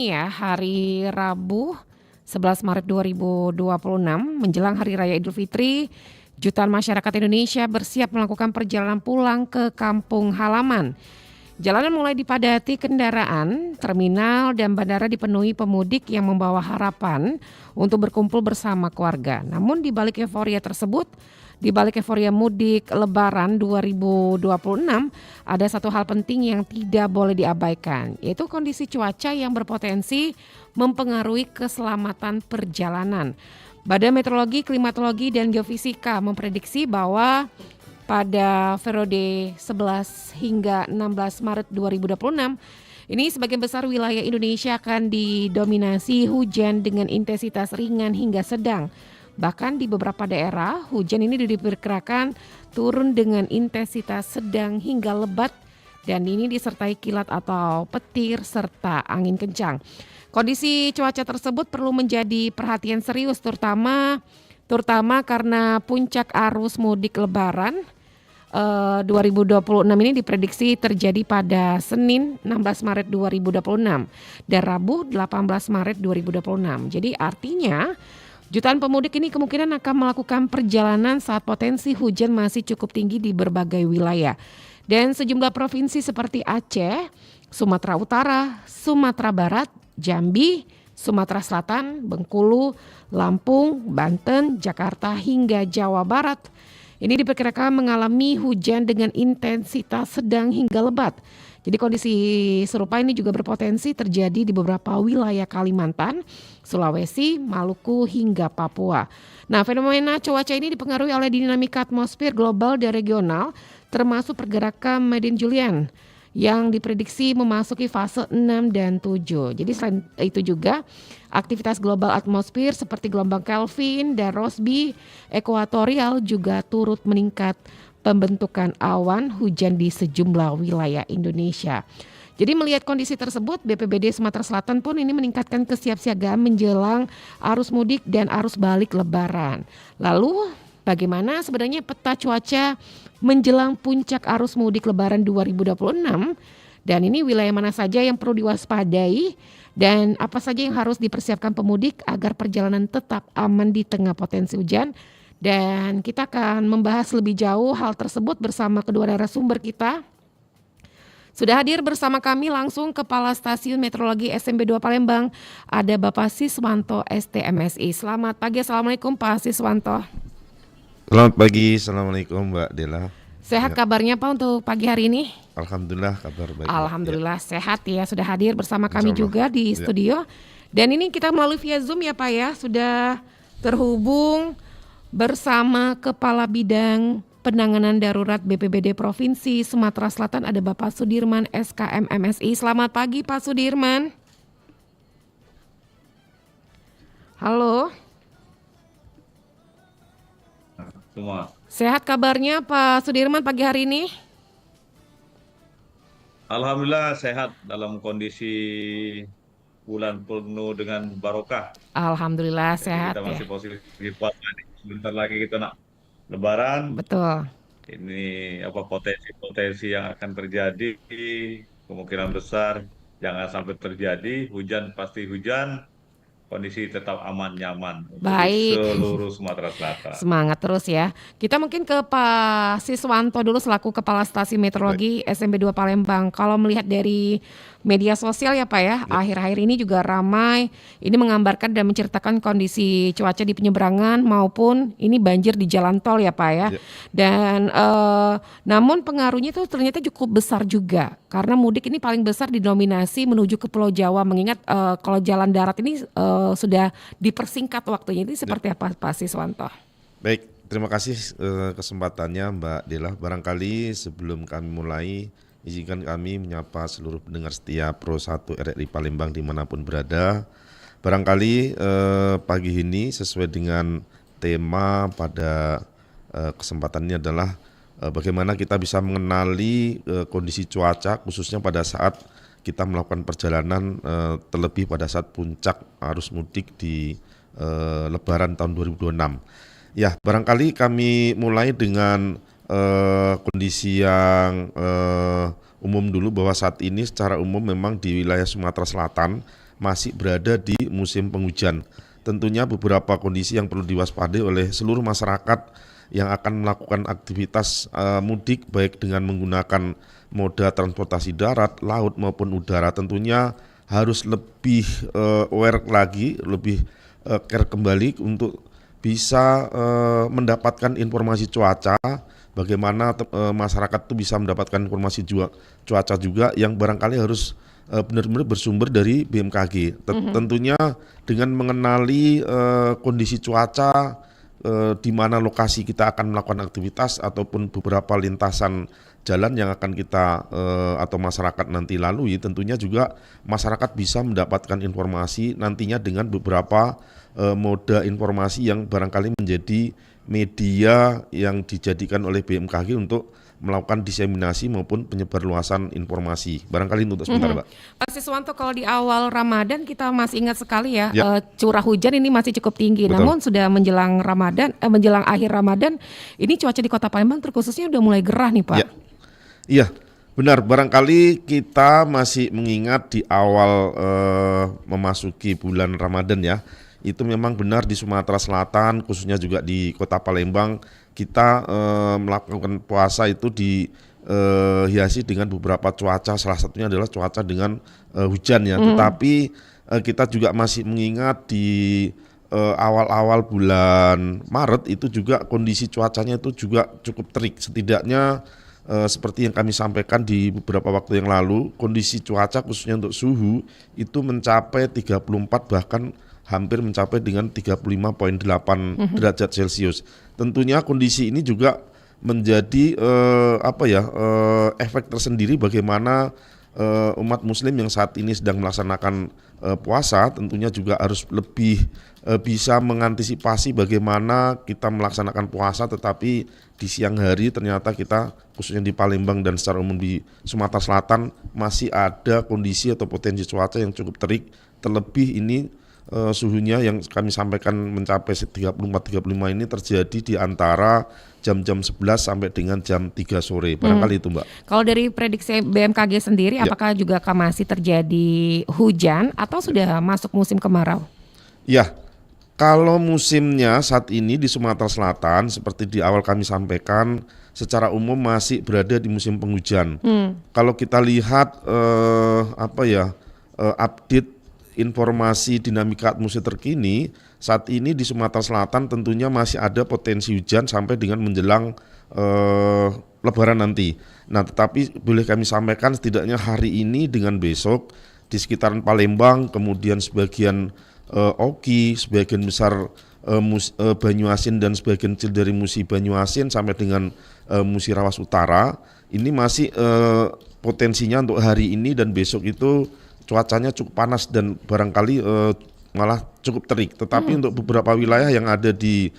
Ya, hari Rabu 11 Maret 2026 menjelang Hari Raya Idul Fitri, jutaan masyarakat Indonesia bersiap melakukan perjalanan pulang ke kampung halaman. Jalanan mulai dipadati kendaraan, terminal dan bandara dipenuhi pemudik yang membawa harapan untuk berkumpul bersama keluarga. Namun di balik euforia tersebut, di balik euforia mudik Lebaran 2026, ada satu hal penting yang tidak boleh diabaikan, yaitu kondisi cuaca yang berpotensi mempengaruhi keselamatan perjalanan. Badan Meteorologi, Klimatologi, dan Geofisika memprediksi bahwa pada periode 11 hingga 16 Maret 2026, ini sebagian besar wilayah Indonesia akan didominasi hujan dengan intensitas ringan hingga sedang. Bahkan di beberapa daerah, hujan ini diperkirakan turun dengan intensitas sedang hingga lebat dan ini disertai kilat atau petir serta angin kencang. Kondisi cuaca tersebut perlu menjadi perhatian serius terutama karena puncak arus mudik Lebaran 2026 ini diprediksi terjadi pada Senin 16 Maret 2026 dan Rabu 18 Maret 2026. Jadi artinya jutaan pemudik ini kemungkinan akan melakukan perjalanan saat potensi hujan masih cukup tinggi di berbagai wilayah. Dan sejumlah provinsi seperti Aceh, Sumatera Utara, Sumatera Barat, Jambi, Sumatera Selatan, Bengkulu, Lampung, Banten, Jakarta hingga Jawa Barat ini diperkirakan mengalami hujan dengan intensitas sedang hingga lebat. Jadi kondisi serupa ini juga berpotensi terjadi di beberapa wilayah Kalimantan, Sulawesi, Maluku hingga Papua. Nah, fenomena cuaca ini dipengaruhi oleh dinamika atmosfer global dan regional termasuk pergerakan Madden Julian yang diprediksi memasuki fase 6 dan 7. Jadi selain itu juga aktivitas global atmosfer seperti gelombang Kelvin dan Rossby ekuatorial juga turut meningkat pembentukan awan hujan di sejumlah wilayah Indonesia. Jadi melihat kondisi tersebut, BPBD Sumatera Selatan pun ini meningkatkan kesiapsiagaan menjelang arus mudik dan arus balik Lebaran. Lalu bagaimana sebenarnya peta cuaca menjelang puncak arus mudik Lebaran 2026 dan ini wilayah mana saja yang perlu diwaspadai dan apa saja yang harus dipersiapkan pemudik agar perjalanan tetap aman di tengah potensi hujan. Dan kita akan membahas lebih jauh hal tersebut bersama kedua narasumber kita. Sudah hadir bersama kami langsung Kepala Stasiun Meteorologi SMB 2 Palembang, ada Bapak Siswanto STMSI. Selamat pagi, Assalamualaikum Pak Siswanto. Selamat pagi, Assalamualaikum Mbak Dela. Sehat kabarnya Pak untuk pagi hari ini? Alhamdulillah kabar baik. Alhamdulillah sehat ya, sudah hadir bersama kami juga di studio. Dan ini kita melalui via Zoom ya Pak ya, sudah terhubung bersama Kepala Bidang Penanganan Darurat BPBD Provinsi Sumatera Selatan ada Bapak Sudirman SKM MSI. Selamat pagi Pak Sudirman. Halo. Semua. Sehat kabarnya Pak Sudirman pagi hari ini? Alhamdulillah sehat dalam kondisi bulan penuh dengan barokah. Alhamdulillah Jadi sehat kita ya. masih positif puasa nih. Sebentar lagi kita nak Lebaran. Betul. Ini potensi-potensi yang akan terjadi kemungkinan besar jangan sampai terjadi. Hujan pasti hujan. Kondisi tetap aman nyaman untuk di Baik. seluruh Sumatera Selatan. Semangat terus ya. Kita mungkin ke Pak Siswanto dulu selaku Kepala Stasiun Meteorologi SMB 2 Palembang. Kalau melihat dari media sosial ya Pak ya, akhir-akhir ini juga ramai ini menggambarkan dan menceritakan kondisi cuaca di penyeberangan maupun ini banjir di jalan tol ya Pak ya. Dan namun pengaruhnya itu ternyata cukup besar juga karena mudik ini paling besar didominasi menuju ke Pulau Jawa mengingat kalau jalan darat ini sudah dipersingkat waktunya. Ini seperti apa Pak Siswanto? Baik, terima kasih kesempatannya Mbak Dela. Barangkali sebelum kami mulai, izinkan kami menyapa seluruh pendengar setia Pro 1 RRI Palembang dimanapun berada. Barangkali pagi ini sesuai dengan tema pada kesempatan ini adalah bagaimana kita bisa mengenali kondisi cuaca khususnya pada saat kita melakukan perjalanan terlebih pada saat puncak arus mudik di Lebaran tahun 2026. Ya, barangkali kami mulai dengan kondisi yang umum dulu bahwa saat ini secara umum memang di wilayah Sumatera Selatan masih berada di musim penghujan. Tentunya beberapa kondisi yang perlu diwaspadai oleh seluruh masyarakat yang akan melakukan aktivitas mudik baik dengan menggunakan moda transportasi darat, laut maupun udara. Tentunya harus lebih aware lagi, lebih care kembali untuk bisa mendapatkan informasi cuaca, bagaimana masyarakat itu bisa mendapatkan informasi cuaca juga yang barangkali harus benar-benar bersumber dari BMKG. Tentunya dengan mengenali kondisi cuaca, di mana lokasi kita akan melakukan aktivitas ataupun beberapa lintasan jalan yang akan kita atau masyarakat nanti lalui, tentunya juga masyarakat bisa mendapatkan informasi nantinya dengan beberapa moda informasi yang barangkali menjadi media yang dijadikan oleh BMKG untuk melakukan diseminasi maupun penyebarluasan informasi. Barangkali untuk sebentar, Mbak. Pak Siswanto, kalau di awal Ramadan kita masih ingat sekali ya, curah hujan ini masih cukup tinggi. Betul. Namun sudah menjelang Ramadan, menjelang akhir Ramadan, ini cuaca di Kota Palembang terkhususnya udah mulai gerah nih, Pak. Iya, benar. Barangkali kita masih mengingat di awal memasuki bulan Ramadan ya. Itu memang benar di Sumatera Selatan, khususnya juga di Kota Palembang, kita melakukan puasa itu dihiasi dengan beberapa cuaca, salah satunya adalah cuaca dengan hujan ya. Tetapi kita juga masih mengingat di awal-awal bulan Maret itu juga kondisi cuacanya itu juga cukup terik. Setidaknya seperti yang kami sampaikan di beberapa waktu yang lalu, kondisi cuaca khususnya untuk suhu itu mencapai 34 bahkan hampir mencapai dengan 35,8 derajat Celcius. Tentunya kondisi ini juga menjadi efek tersendiri bagaimana umat muslim yang saat ini sedang melaksanakan puasa tentunya juga harus lebih bisa mengantisipasi bagaimana kita melaksanakan puasa, tetapi di siang hari ternyata kita khususnya di Palembang dan secara umum di Sumatera Selatan masih ada kondisi atau potensi cuaca yang cukup terik, terlebih ini suhunya yang kami sampaikan mencapai 34-35 ini terjadi di antara jam-jam 11 sampai dengan jam 3 sore. Barangkali itu, Mbak. Kalau dari prediksi BMKG sendiri, apakah juga akan masih terjadi hujan atau sudah masuk musim kemarau? Ya, kalau musimnya saat ini di Sumatera Selatan seperti di awal kami sampaikan secara umum masih berada di musim penghujan. Kalau kita lihat update informasi dinamika atmosfer terkini saat ini di Sumatera Selatan tentunya masih ada potensi hujan sampai dengan menjelang Lebaran nanti. Nah, tetapi boleh kami sampaikan setidaknya hari ini dengan besok di sekitaran Palembang, kemudian sebagian Oki, sebagian besar Banyuasin dan sebagian kecil dari Musi Banyuasin sampai dengan Musi Rawas Utara, ini masih potensinya untuk hari ini dan besok itu cuacanya cukup panas dan barangkali malah cukup terik. Tetapi untuk beberapa wilayah yang ada di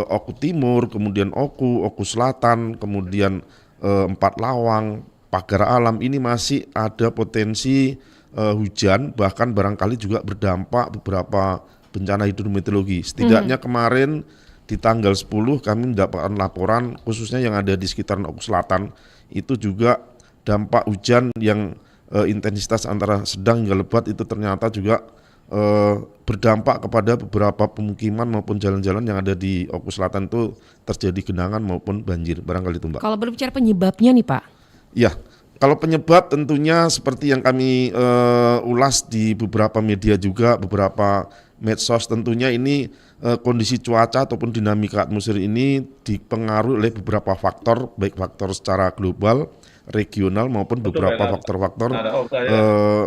Oku Timur, kemudian Oku Selatan, kemudian Empat Lawang, Pagar Alam, ini masih ada potensi hujan, bahkan barangkali juga berdampak beberapa bencana hidrometeorologi. Setidaknya kemarin di tanggal 10 kami mendapatkan laporan khususnya yang ada di sekitaran Oku Selatan, itu juga dampak hujan yang intensitas antara sedang hingga lebat itu ternyata juga berdampak kepada beberapa pemukiman maupun jalan-jalan yang ada di Oku Selatan itu terjadi genangan maupun banjir. Barangkali itu, Mbak. Kalau berbicara penyebabnya nih, Pak? Ya, kalau penyebab tentunya seperti yang kami ulas di beberapa media juga, beberapa medsos, tentunya ini kondisi cuaca ataupun dinamika atmosfer ini dipengaruhi oleh beberapa faktor, baik faktor secara global, regional maupun beberapa faktor-faktor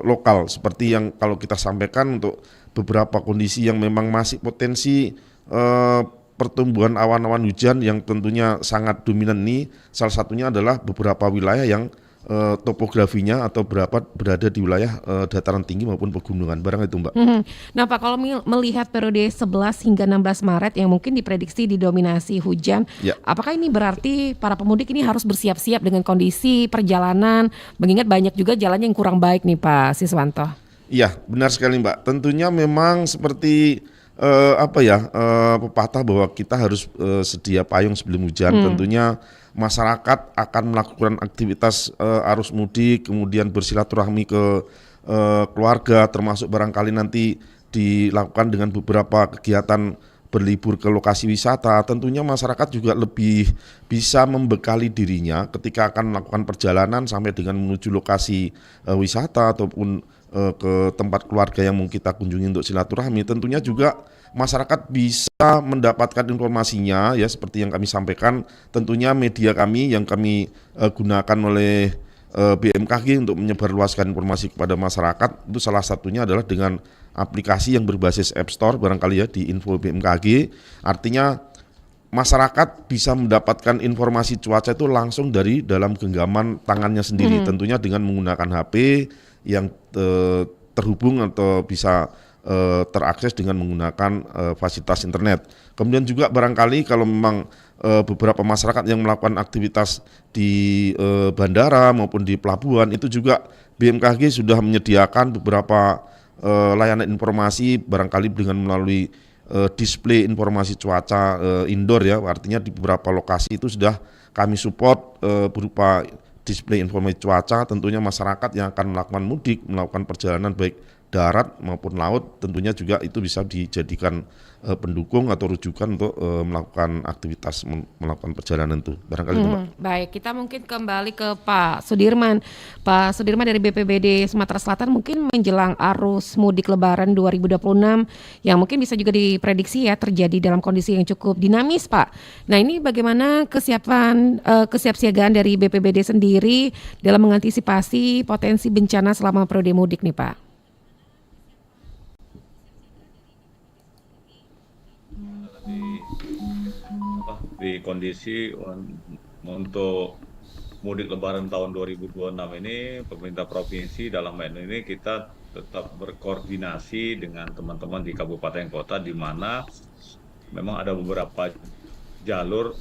lokal, seperti yang kalau kita sampaikan untuk beberapa kondisi yang memang masih potensi pertumbuhan awan-awan hujan yang tentunya sangat dominan ini, salah satunya adalah beberapa wilayah yang topografinya atau berada di wilayah dataran tinggi maupun pegunungan. Barang itu, Mbak. Nah, Pak, kalau melihat periode 11 hingga 16 Maret yang mungkin diprediksi didominasi hujan, apakah ini berarti para pemudik ini harus bersiap-siap dengan kondisi perjalanan, mengingat banyak juga jalan yang kurang baik nih, Pak Siswanto? Iya, benar sekali, Mbak. Tentunya memang seperti pepatah bahwa kita harus sedia payung sebelum hujan. Tentunya masyarakat akan melakukan aktivitas arus mudik, kemudian bersilaturahmi ke keluarga, termasuk barangkali nanti dilakukan dengan beberapa kegiatan berlibur ke lokasi wisata, tentunya masyarakat juga lebih bisa membekali dirinya ketika akan melakukan perjalanan sampai dengan menuju lokasi wisata ataupun ke tempat keluarga yang mau kita kunjungi untuk silaturahmi. Tentunya juga masyarakat bisa mendapatkan informasinya ya seperti yang kami sampaikan. Tentunya media kami yang kami gunakan oleh BMKG untuk menyebarluaskan informasi kepada masyarakat itu salah satunya adalah dengan aplikasi yang berbasis App Store barangkali ya di info BMKG. Artinya masyarakat bisa mendapatkan informasi cuaca itu langsung dari dalam genggaman tangannya sendiri, tentunya dengan menggunakan HP yang terhubung atau bisa terakses dengan menggunakan fasilitas internet. Kemudian juga barangkali kalau memang beberapa masyarakat yang melakukan aktivitas di bandara maupun di pelabuhan itu juga BMKG sudah menyediakan beberapa layanan informasi barangkali dengan melalui display informasi cuaca indoor ya, artinya di beberapa lokasi itu sudah kami support berupa display informasi cuaca. Tentunya masyarakat yang akan melakukan mudik, melakukan perjalanan baik darat maupun laut, tentunya juga itu bisa dijadikan pendukung atau rujukan untuk melakukan aktivitas melakukan perjalanan itu. Barangkali itu, Mbak. Baik, kita mungkin kembali ke Pak Sudirman. Pak Sudirman dari BPBD Sumatera Selatan, mungkin menjelang arus mudik Lebaran 2026 yang mungkin bisa juga diprediksi ya terjadi dalam kondisi yang cukup dinamis, Pak. Nah, ini bagaimana kesiapsiagaan dari BPBD sendiri dalam mengantisipasi potensi bencana selama periode mudik nih, Pak? Di kondisi untuk mudik Lebaran tahun 2026 ini, pemerintah provinsi dalam hal ini kita tetap berkoordinasi dengan teman-teman di kabupaten kota, di mana memang ada beberapa jalur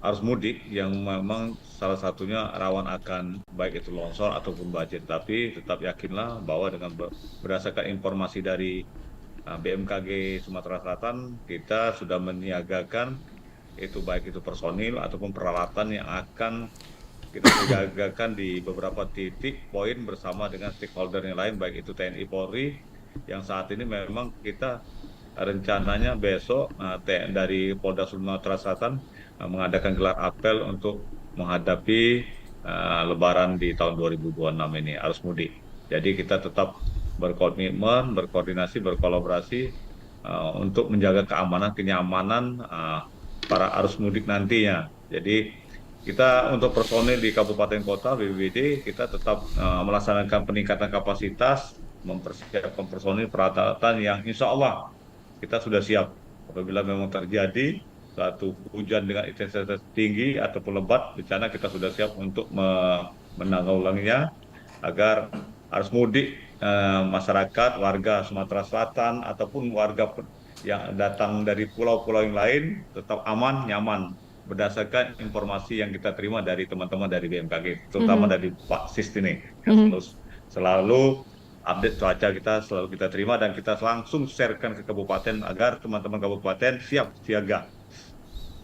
arus mudik yang memang salah satunya rawan akan baik itu longsor ataupun banjir. Tapi tetap yakinlah bahwa dengan berdasarkan informasi dari BMKG Sumatera Selatan, kita sudah menyiagakan itu baik itu personil ataupun peralatan yang akan kita siagakan di beberapa titik poin bersama dengan stakeholder yang lain, baik itu TNI Polri, yang saat ini memang kita rencananya besok dari Polda Sumatera Selatan mengadakan gelar apel untuk menghadapi Lebaran di tahun 2026 ini, arus mudik. Jadi kita tetap berkomitmen, berkoordinasi, berkolaborasi untuk menjaga keamanan, kenyamanan para arus mudik nantinya. Jadi kita untuk personil di kabupaten kota BPBD kita tetap melaksanakan peningkatan kapasitas, mempersiapkan personil peralatan yang insya Allah kita sudah siap apabila memang terjadi suatu hujan dengan intensitas tinggi ataupun lebat bencana, kita sudah siap untuk menanggulanginya agar arus mudik masyarakat warga Sumatera Selatan ataupun warga yang datang dari pulau-pulau yang lain tetap aman, nyaman berdasarkan informasi yang kita terima dari teman-teman dari BMKG, terutama dari Pak Sis ini yang selalu update cuaca kita selalu kita terima dan kita langsung sharekan ke kabupaten agar teman-teman kabupaten siap siaga.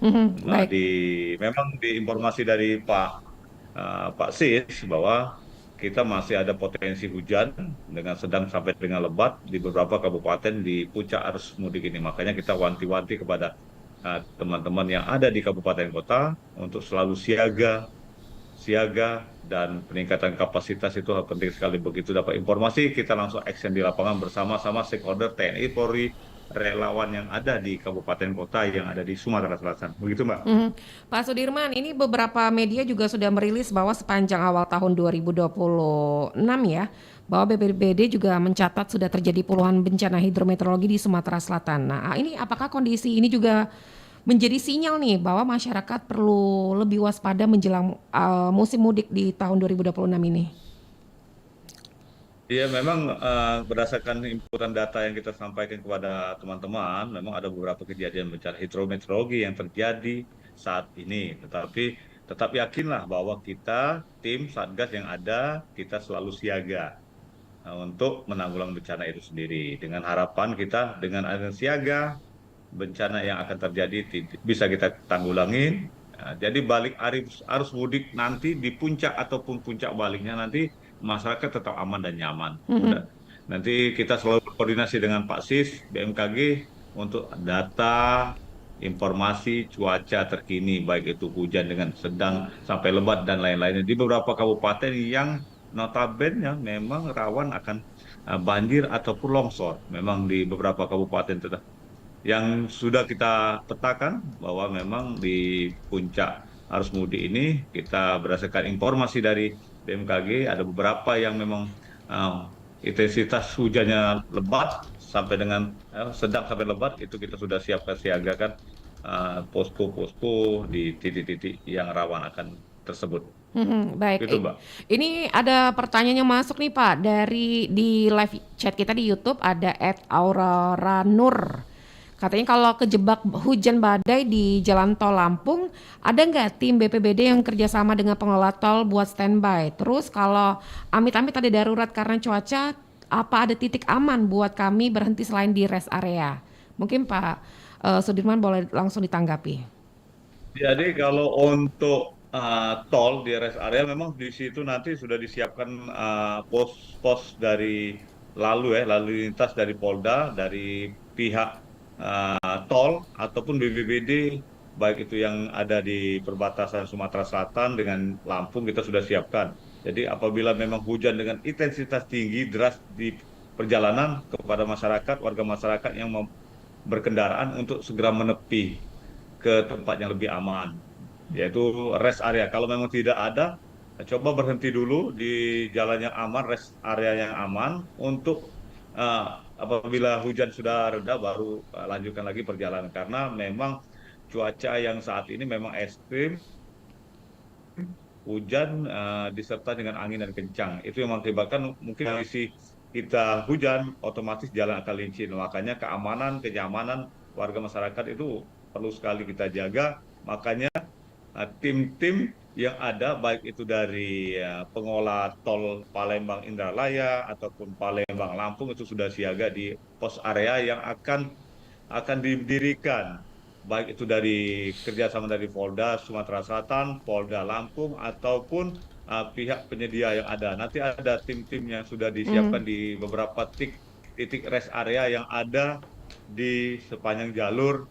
Nah, Baik. memang di informasi dari Pak Sis bahwa kita masih ada potensi hujan dengan sedang sampai dengan lebat di beberapa kabupaten di puncak arus mudik ini. Makanya kita wanti-wanti kepada teman-teman yang ada di kabupaten kota untuk selalu siaga dan peningkatan kapasitas itu penting sekali. Begitu dapat informasi, kita langsung action di lapangan bersama-sama stakeholder TNI, Polri, relawan yang ada di kabupaten kota yang ada di Sumatera Selatan. Begitu, Mbak. Pak Sudirman, ini beberapa media juga sudah merilis bahwa sepanjang awal tahun 2026 ya, bahwa BPBD juga mencatat sudah terjadi puluhan bencana hidrometeorologi di Sumatera Selatan. Nah, ini apakah kondisi ini juga menjadi sinyal nih bahwa masyarakat perlu lebih waspada menjelang musim mudik di tahun 2026 ini? Iya, memang berdasarkan inputan data yang kita sampaikan kepada teman-teman, memang ada beberapa kejadian bencana hidrometeorologi yang terjadi saat ini. Tetapi tetap yakinlah bahwa kita, tim Satgas yang ada, kita selalu siaga untuk menanggulangi bencana itu sendiri. Dengan harapan kita, dengan adanya siaga, bencana yang akan terjadi bisa kita tanggulangi. Jadi balik arus mudik nanti di puncak ataupun puncak baliknya nanti masyarakat tetap aman dan nyaman. Mhm. Udah. Nanti kita selalu berkoordinasi dengan Pak Sis, BMKG untuk data, informasi cuaca terkini, baik itu hujan dengan sedang sampai lebat dan lain-lainnya. Di beberapa kabupaten yang notabene memang rawan akan banjir ataupun longsor. Memang di beberapa kabupaten yang sudah kita petakan bahwa memang di puncak arus mudik ini kita berdasarkan informasi dari BMKG ada beberapa yang memang uh, intensitas hujannya lebat sampai dengan sedang sampai lebat itu kita sudah siapkan siagakan posko-posko di titik-titik yang rawan akan tersebut. Mhm, baik. Gitu, Mbak. Ini ada pertanyaan yang masuk nih Pak dari di live chat kita di YouTube ada @aurora nur. Katanya kalau kejebak hujan badai di Jalan Tol Lampung, ada nggak tim BPBD yang kerjasama dengan pengelola tol buat standby? Terus kalau amit-amit ada darurat karena cuaca, apa ada titik aman buat kami berhenti selain di rest area? Mungkin Pak Sudirman boleh langsung ditanggapi. Jadi kalau untuk tol di rest area memang di situ nanti sudah disiapkan pos-pos dari lalu lintas dari Polda, dari pihak tol ataupun BPBD baik itu yang ada di perbatasan Sumatera Selatan dengan Lampung kita sudah siapkan. Jadi apabila memang hujan dengan intensitas tinggi deras di perjalanan kepada masyarakat, warga masyarakat yang berkendaraan untuk segera menepi ke tempat yang lebih aman, yaitu rest area. Kalau memang tidak ada, coba berhenti dulu di jalan yang aman, rest area yang aman, untuk apabila hujan sudah reda baru lanjutkan lagi perjalanan. Karena memang cuaca yang saat ini memang ekstrim, hujan disertai dengan angin dan kencang. Itu yang mengakibatkan mungkin kondisi kita hujan, otomatis jalan akan licin. Makanya keamanan, kenyamanan warga masyarakat itu perlu sekali kita jaga. Makanya tim-tim yang ada baik itu dari pengelola tol Palembang Indralaya ataupun Palembang Lampung itu sudah siaga di pos area yang akan didirikan baik itu dari kerjasama dari Polda Sumatera Selatan, Polda Lampung ataupun pihak penyedia yang ada. Nanti ada tim-tim yang sudah Hmm. disiapkan di beberapa titik rest area yang ada di sepanjang jalur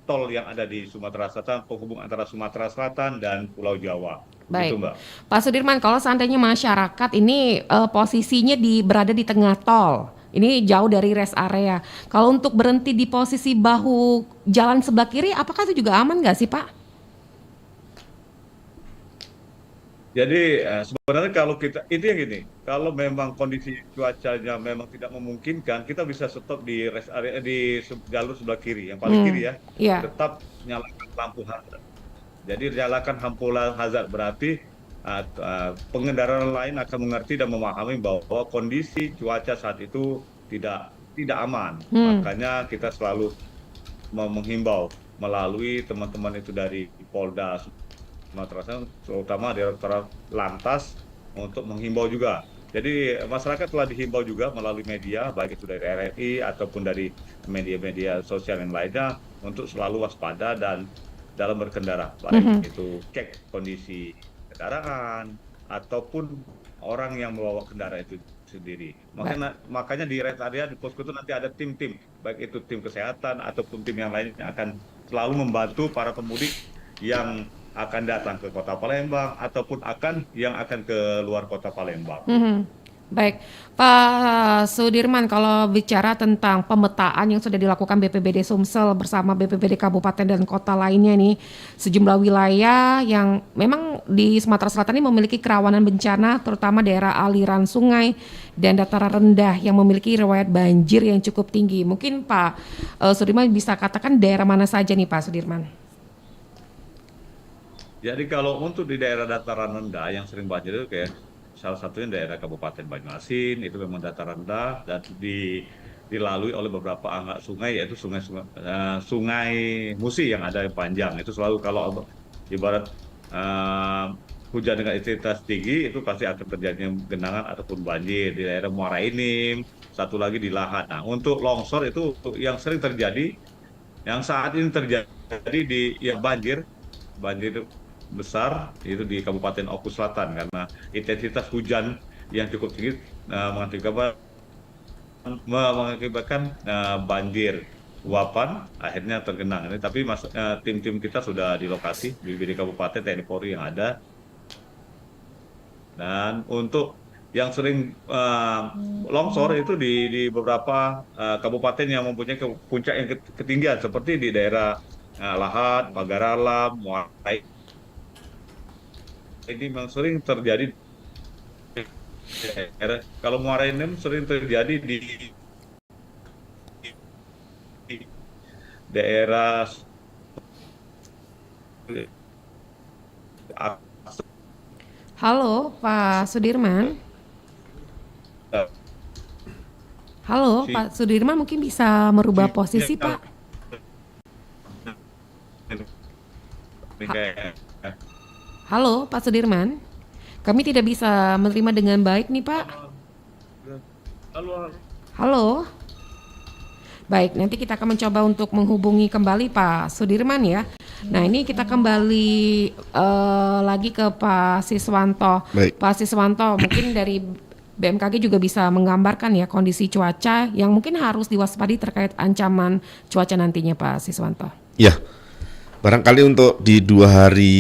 tol yang ada di Sumatera Selatan, penghubung antara Sumatera Selatan dan Pulau Jawa. Begitu, Baik, Mbak. Pak Sudirman, kalau seandainya masyarakat ini posisinya berada di tengah tol, ini jauh dari rest area. Kalau untuk berhenti di posisi bahu jalan sebelah kiri, apakah itu juga aman nggak sih Pak? Jadi sebenarnya kalau kita itu yang gini, kalau memang kondisi cuacanya memang tidak memungkinkan, kita bisa stop di rest area di jalur sebelah kiri, yang paling kiri Hmm, ya, ya, tetap nyalakan lampu hazard. Jadi nyalakan lampu hazard berarti pengendara lain akan mengerti dan memahami bahwa kondisi cuaca saat itu tidak aman. hmm, Makanya kita selalu menghimbau melalui teman-teman itu dari Polda Sumatera Selatan, terutama Direktorat Lantas untuk menghimbau juga. Jadi masyarakat telah dihimbau juga melalui media, baik itu dari RRI ataupun dari media-media sosial yang lainnya, untuk selalu waspada dan dalam berkendara, baik mhm, itu cek kondisi kendaraan ataupun orang yang membawa kendaraan itu sendiri. baik. Makanya di rest area di posko itu nanti ada tim-tim, baik itu tim kesehatan ataupun tim yang lain yang akan selalu membantu para pemudik yang akan datang ke Kota Palembang ataupun yang akan ke luar Kota Palembang. Mhm. Baik, Pak Sudirman, kalau bicara tentang pemetaan yang sudah dilakukan BPBD Sumsel bersama BPBD Kabupaten dan Kota lainnya nih, sejumlah wilayah yang memang di Sumatera Selatan ini memiliki kerawanan bencana, terutama daerah aliran sungai dan dataran rendah yang memiliki riwayat banjir yang cukup tinggi. Mungkin Pak Sudirman bisa katakan daerah mana saja nih Pak Sudirman? Jadi kalau untuk di daerah dataran rendah yang sering banjir itu kayak salah satunya daerah Kabupaten Banyuasin itu memang dataran rendah dan dilalui oleh beberapa anak sungai yaitu sungai Musi yang ada yang panjang itu selalu kalau ibarat eh, hujan dengan intensitas tinggi itu pasti akan terjadi genangan ataupun banjir di daerah Muara Enim, satu lagi di Lahat. Nah, untuk longsor itu yang sering terjadi, yang saat ini terjadi di ya banjir besar itu di Kabupaten Oku Selatan karena intensitas hujan yang cukup tinggi mengakibatkan banjir luapan akhirnya tergenang. Ini tapi tim-tim kita sudah di lokasi BPBD Kabupaten TNI Polri yang ada. Dan untuk yang sering longsor itu di beberapa kabupaten yang mempunyai puncak yang ketinggian seperti di daerah Lahat, Pagaralam, Muarai. Ini memang sering terjadi di kalau Muarai ini sering terjadi di daerah Halo Pak Sudirman. Halo Pak Sudirman, mungkin bisa merubah posisi Pak. Halo Pak Sudirman, kami tidak bisa menerima dengan baik nih Pak. Halo. Baik, nanti kita akan mencoba untuk menghubungi kembali Pak Sudirman ya. Nah ini kita kembali lagi ke Pak Siswanto. Baik. Pak Siswanto, mungkin dari BMKG juga bisa menggambarkan ya kondisi cuaca yang mungkin harus diwaspadi terkait ancaman cuaca nantinya Pak Siswanto. Ya, barangkali untuk di 2 hari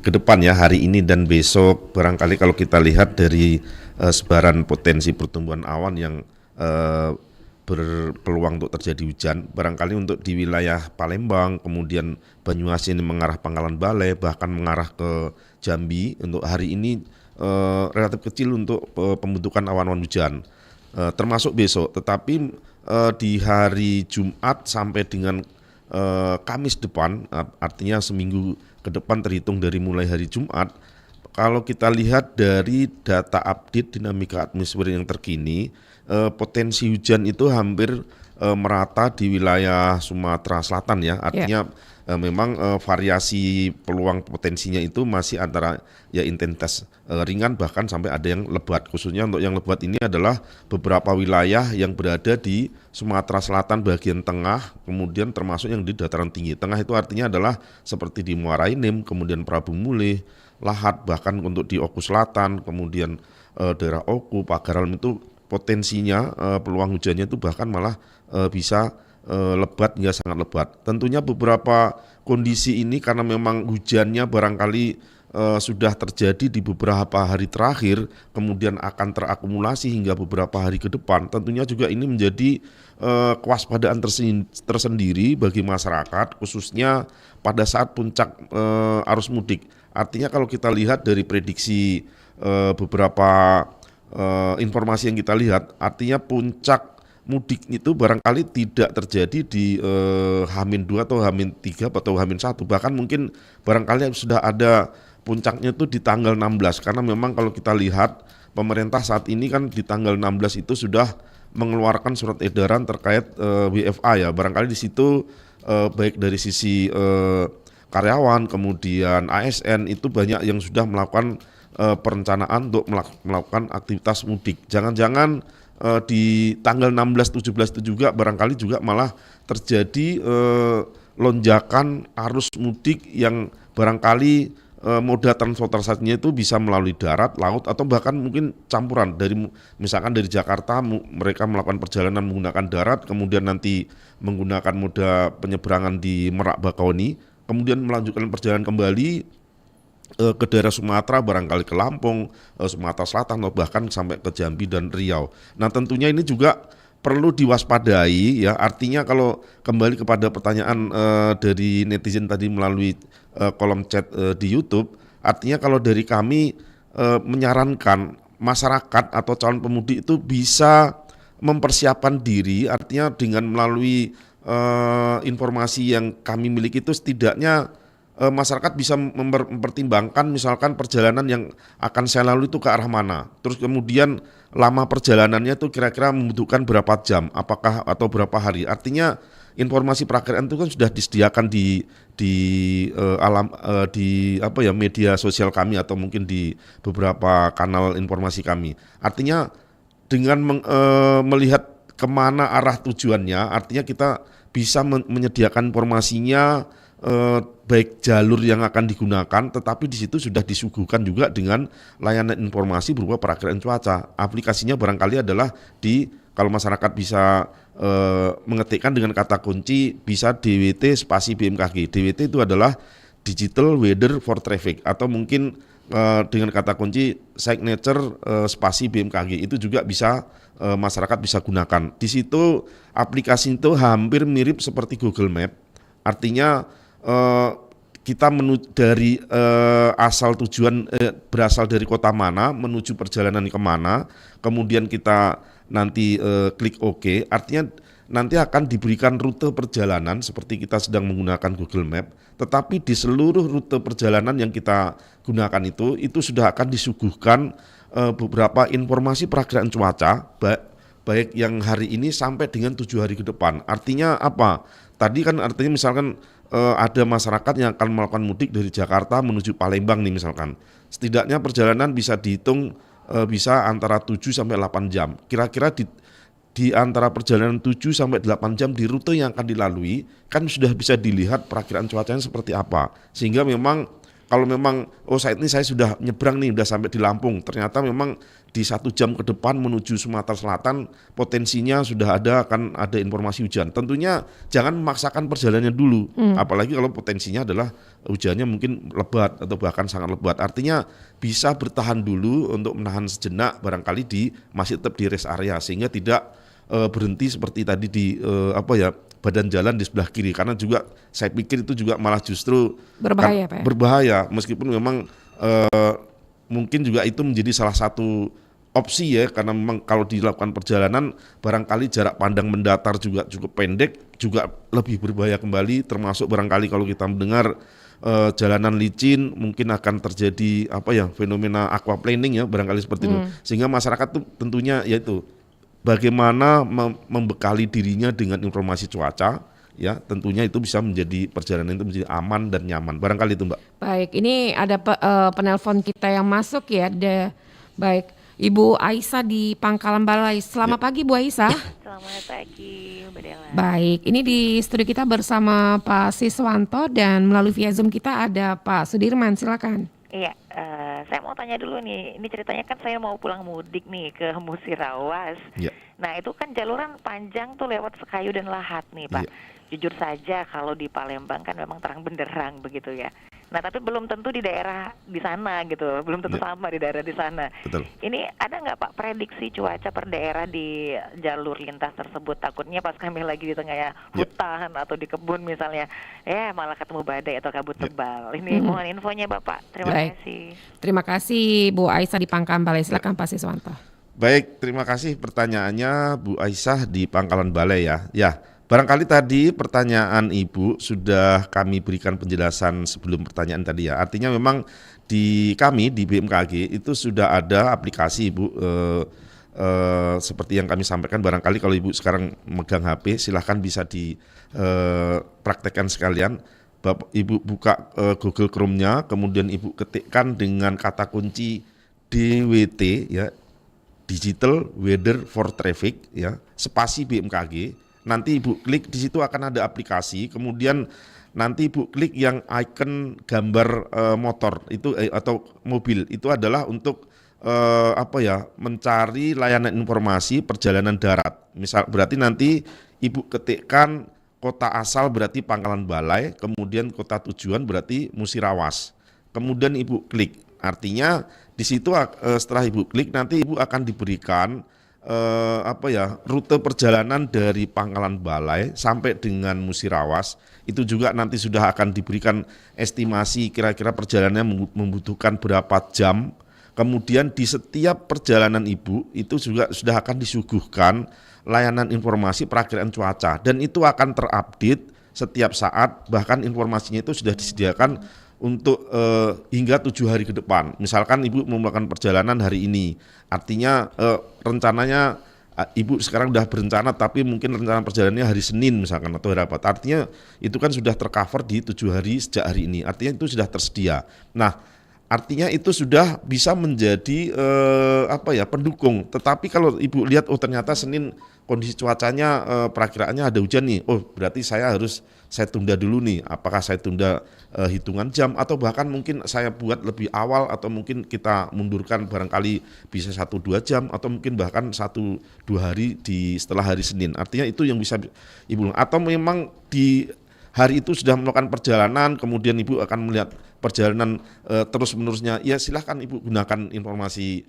ke depan ya, hari ini dan besok, barangkali kalau kita lihat dari sebaran potensi pertumbuhan awan yang berpeluang untuk terjadi hujan, barangkali untuk di wilayah Palembang, kemudian Banyuasin mengarah Pangkalan Bale, bahkan mengarah ke Jambi, untuk hari ini relatif kecil untuk pembentukan awan-awan hujan, termasuk besok. Tetapi di hari Jumat sampai dengan Kamis depan, artinya seminggu ke depan terhitung dari mulai hari Jumat, kalau kita lihat dari data update dinamika atmosfer yang terkini, potensi hujan itu hampir merata di wilayah Sumatera Selatan ya, artinya memang variasi peluang potensinya itu masih antara ya intensitas ringan bahkan sampai ada yang lebat. Khususnya untuk yang lebat ini adalah beberapa wilayah yang berada di Sumatera Selatan bagian tengah, kemudian termasuk yang di dataran tinggi. Tengah itu artinya adalah seperti di Muara Enim, kemudian Prabu Mulih, Lahat, bahkan untuk di Oku Selatan, kemudian daerah Oku, Pagaralam itu potensinya peluang hujannya itu bahkan malah bisa lebat hingga sangat lebat. Tentunya beberapa kondisi ini karena memang hujannya barangkali sudah terjadi di beberapa hari terakhir, kemudian akan terakumulasi hingga beberapa hari ke depan. Tentunya juga ini menjadi kewaspadaan tersendiri bagi masyarakat, khususnya pada saat puncak arus mudik. Artinya kalau kita lihat dari prediksi beberapa informasi yang kita lihat, artinya puncak mudik itu barangkali tidak terjadi di H-2 atau H-3 atau H-1, bahkan mungkin barangkali sudah ada puncaknya itu di tanggal 16, karena memang kalau kita lihat pemerintah saat ini kan di tanggal 16 itu sudah mengeluarkan surat edaran terkait WFA ya, barangkali di situ baik dari sisi karyawan kemudian ASN itu banyak yang sudah melakukan perencanaan untuk melakukan aktivitas mudik. Jangan-jangan di tanggal 16-17 itu juga barangkali juga malah terjadi lonjakan arus mudik yang barangkali moda transportasinya itu bisa melalui darat, laut, atau bahkan mungkin campuran dari misalkan dari Jakarta mereka melakukan perjalanan menggunakan darat, kemudian nanti menggunakan moda penyeberangan di Merak Bakauheni, kemudian melanjutkan perjalanan kembali ke daerah Sumatera, barangkali ke Lampung, Sumatera Selatan, atau bahkan sampai ke Jambi dan Riau. Nah tentunya ini juga perlu diwaspadai ya, artinya kalau kembali kepada pertanyaan dari netizen tadi melalui kolom chat di YouTube, artinya kalau dari kami menyarankan masyarakat atau calon pemudik itu bisa mempersiapkan diri, artinya dengan melalui informasi yang kami miliki itu setidaknya masyarakat bisa mempertimbangkan misalkan perjalanan yang akan saya lalui itu ke arah mana, terus kemudian lama perjalanannya itu kira-kira membutuhkan berapa jam, apakah atau berapa hari. Artinya informasi perakiraan itu kan sudah disediakan di media sosial kami atau mungkin di beberapa kanal informasi kami. Artinya dengan melihat kemana arah tujuannya, artinya kita bisa menyediakan informasinya baik jalur yang akan digunakan, tetapi di situ sudah disuguhkan juga dengan layanan informasi berupa perakiraan cuaca. Aplikasinya barangkali adalah kalau masyarakat bisa mengetikkan dengan kata kunci bisa DWT spasi BMKG. DWT itu adalah Digital Weather for Traffic, atau mungkin dengan kata kunci signature spasi BMKG itu juga bisa masyarakat bisa gunakan. Di situ aplikasi itu hampir mirip seperti Google Map. Artinya kita dari asal tujuan berasal dari kota mana menuju perjalanan kemana, kemudian kita nanti klik OK, artinya nanti akan diberikan rute perjalanan seperti kita sedang menggunakan Google Map, tetapi di seluruh rute perjalanan yang kita gunakan itu sudah akan disuguhkan beberapa informasi perakiraan cuaca, baik yang hari ini sampai dengan 7 hari ke depan. Artinya apa? Tadi kan artinya misalkan ada masyarakat yang akan melakukan mudik dari Jakarta menuju Palembang nih misalkan. Setidaknya perjalanan bisa dihitung bisa antara 7 sampai 8 jam. Kira-kira di antara perjalanan 7 sampai 8 jam di rute yang akan dilalui kan sudah bisa dilihat perakiraan cuacanya seperti apa. Sehingga memang kalau memang saat ini saya sudah nyebrang nih, sudah sampai di Lampung, ternyata memang di 1 jam ke depan menuju Sumatera Selatan potensinya sudah akan ada informasi hujan. Tentunya jangan memaksakan perjalanannya dulu, apalagi kalau potensinya adalah hujannya mungkin lebat atau bahkan sangat lebat. Artinya bisa bertahan dulu untuk menahan sejenak barangkali masih tetap di rest area sehingga tidak berhenti seperti tadi di badan jalan di sebelah kiri, karena juga saya pikir itu juga malah justru berbahaya, Pak. Berbahaya, meskipun memang mungkin juga itu menjadi salah satu opsi ya, karena memang kalau dilakukan perjalanan barangkali jarak pandang mendatar juga cukup pendek, juga lebih berbahaya kembali, termasuk barangkali kalau kita mendengar jalanan licin mungkin akan terjadi fenomena aquaplaning ya, barangkali seperti itu. Sehingga masyarakat tuh tentunya yaitu bagaimana membekali dirinya dengan informasi cuaca, ya tentunya itu bisa menjadi perjalanan itu menjadi aman dan nyaman. Barangkali itu, Mbak. Baik, ini ada penelpon kita yang masuk ya. Baik, Ibu Aisyah di Pangkalan Balai. Selamat pagi, Bu Aisyah. Selamat pagi, Mbak Dela. Baik, ini di studio kita bersama Pak Siswanto dan melalui via Zoom kita ada Pak Sudirman. Silakan. Iya, saya mau tanya dulu nih. Ini ceritanya kan saya mau pulang mudik nih ke Musirawas. Ya. Nah itu kan jaluran panjang tuh lewat Sekayu dan Lahat nih, Pak. Ya. Jujur saja kalau di Palembang kan memang terang benderang begitu ya. Nah tapi belum tentu di daerah di sana gitu, belum tentu sama di daerah di sana. Betul. Ini ada nggak Pak prediksi cuaca per daerah di jalur lintas tersebut? Takutnya pas kami lagi di tengah hutan atau di kebun misalnya, malah ketemu badai atau kabut tebal. Ini mohon infonya Bapak. Terima kasih. Terima kasih Bu Aisyah di Pangkalan Balai. Silakan Pak Siswanto. Baik, terima kasih pertanyaannya Bu Aisyah di Pangkalan Balai ya. Ya. Barangkali tadi pertanyaan Ibu sudah kami berikan penjelasan sebelum pertanyaan tadi ya. Artinya memang kami di BMKG itu sudah ada aplikasi Ibu seperti yang kami sampaikan. Barangkali kalau Ibu sekarang megang HP silahkan bisa dipraktekkan sekalian. Ibu buka Google Chrome-nya, kemudian Ibu ketikkan dengan kata kunci DWT ya, Digital Weather for Traffic ya, spasi BMKG. Nanti Ibu klik di situ akan ada aplikasi, kemudian nanti Ibu klik yang icon gambar motor itu atau mobil, itu adalah untuk mencari layanan informasi perjalanan darat. Misal berarti nanti Ibu ketikkan kota asal berarti Pangkalan Balai, kemudian kota tujuan berarti Musirawas. Kemudian Ibu klik. Artinya di situ setelah Ibu klik nanti Ibu akan diberikan rute perjalanan dari Pangkalan Balai sampai dengan Musirawas. Itu juga nanti sudah akan diberikan estimasi kira-kira perjalanannya membutuhkan berapa jam. Kemudian di setiap perjalanan Ibu itu juga sudah akan disuguhkan layanan informasi perakiraan cuaca, dan itu akan terupdate setiap saat, bahkan informasinya itu sudah disediakan untuk hingga 7 hari ke depan. Misalkan Ibu mau melakukan perjalanan hari ini, artinya rencananya Ibu sekarang sudah berencana tapi mungkin rencana perjalanannya hari Senin misalkan atau hari apa. Artinya itu kan sudah tercover di 7 hari sejak hari ini. Artinya itu sudah tersedia. Nah, artinya itu sudah bisa menjadi pendukung. Tetapi kalau Ibu lihat ternyata Senin kondisi cuacanya perakiraannya ada hujan nih. Oh, berarti saya tunda dulu nih. Apakah saya tunda hitungan jam atau bahkan mungkin saya buat lebih awal atau mungkin kita mundurkan barangkali bisa 1-2 jam atau mungkin bahkan 1-2 hari setelah hari Senin. Artinya itu yang bisa Ibu, atau memang di hari itu sudah melakukan perjalanan, kemudian Ibu akan melihat perjalanan terus-menerusnya, ya silahkan Ibu gunakan informasi